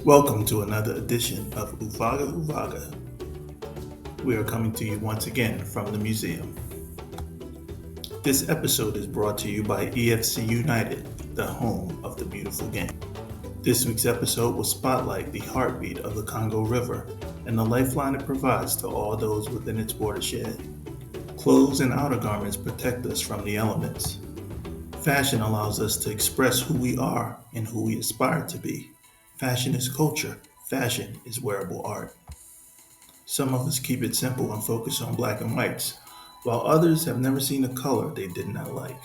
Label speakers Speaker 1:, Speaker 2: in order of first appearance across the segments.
Speaker 1: Welcome to another edition of Uvaga Uvaga. We are coming to you once again from the museum. This episode is brought to you by EFC United, the home of the beautiful game. This week's episode will spotlight the heartbeat of the Congo River and the lifeline it provides to all those within its watershed. Clothes and outer garments protect us from the elements. Fashion allows us to express who we are and who we aspire to be. Fashion is culture. Fashion is wearable art. Some of us keep it simple and focus on black and whites, while others have never seen a color they did not like.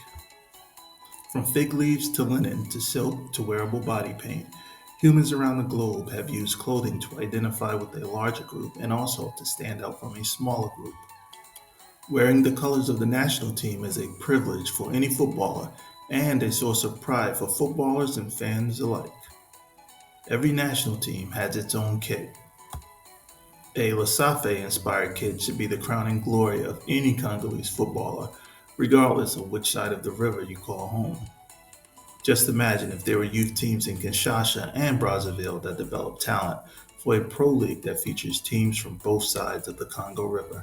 Speaker 1: From fig leaves to linen to silk to wearable body paint, humans around the globe have used clothing to identify with a larger group and also to stand out from a smaller group. Wearing the colors of the national team is a privilege for any footballer and a source of pride for footballers and fans alike. Every national team has its own kit. A Lasafe-inspired kit should be the crowning glory of any Congolese footballer, regardless of which side of the river you call home. Just imagine if there were youth teams in Kinshasa and Brazzaville that developed talent for a pro league that features teams from both sides of the Congo River.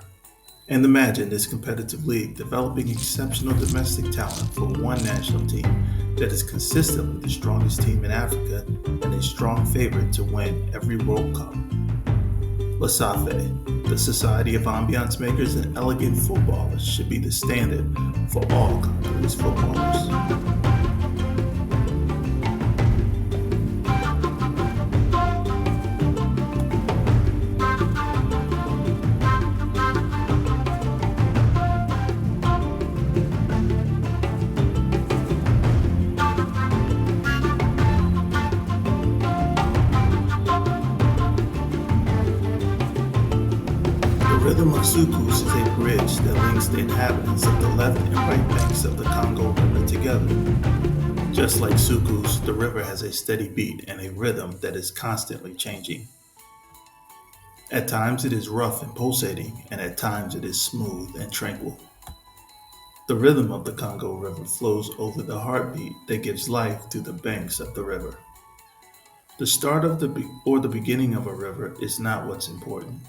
Speaker 1: And imagine this competitive league developing exceptional domestic talent for one national team that is consistently the strongest team in Africa and a strong favorite to win every World Cup. Lasafe, the Society of Ambiance Makers and Elegant Footballers, should be the standard for all Congolese footballers. The rhythm of soukous is a bridge that links the inhabitants of the left and right banks of the Congo River together. Just like soukous, the river has a steady beat and a rhythm that is constantly changing. At times it is rough and pulsating, and at times it is smooth and tranquil. The rhythm of the Congo River flows over the heartbeat that gives life to the banks of the river. The start of the beginning of a river is not what's important.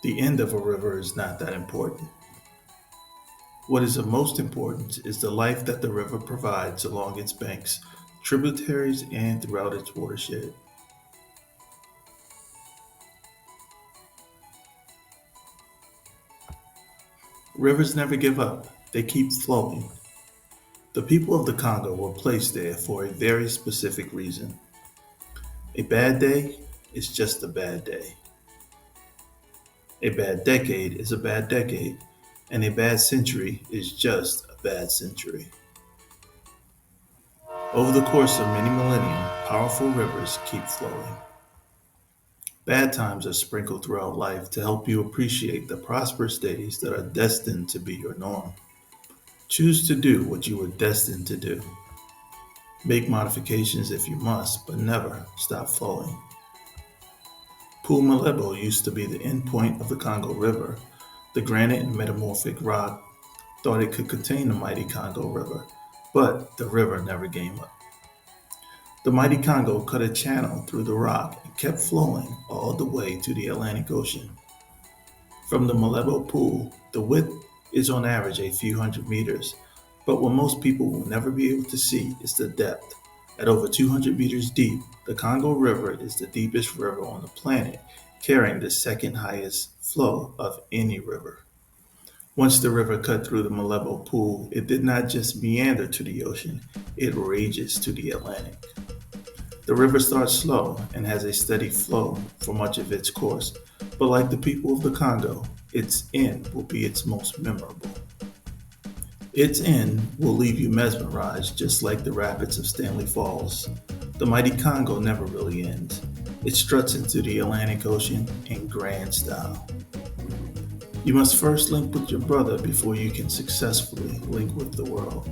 Speaker 1: The end of a river is not that important. What is of most importance is the life that the river provides along its banks, tributaries, and throughout its watershed. Rivers never give up, they keep flowing. The people of the Congo were placed there for a very specific reason. A bad day is just a bad day. A bad decade is a bad decade, and a bad century is just a bad century. Over the course of many millennia, powerful rivers keep flowing. Bad times are sprinkled throughout life to help you appreciate the prosperous days that are destined to be your norm. Choose to do what you were destined to do. Make modifications if you must, but never stop flowing. Pool Malebo used to be the end point of the Congo River. The granite and metamorphic rock thought it could contain the mighty Congo River, but the river never gave up. The mighty Congo cut a channel through the rock and kept flowing all the way to the Atlantic Ocean. From the Malebo Pool, the width is on average a few hundred meters, but what most people will never be able to see is the depth. At over 200 meters deep, the Congo River is the deepest river on the planet, carrying the second highest flow of any river. Once the river cut through the Malebo Pool, it did not just meander to the ocean, it rages to the Atlantic. The river starts slow and has a steady flow for much of its course, but like the people of the Congo, its end will be its most memorable. Its end will leave you mesmerized, just like the rapids of Stanley Falls. The mighty Congo never really ends. It struts into the Atlantic Ocean in grand style. You must first link with your brother before you can successfully link with the world.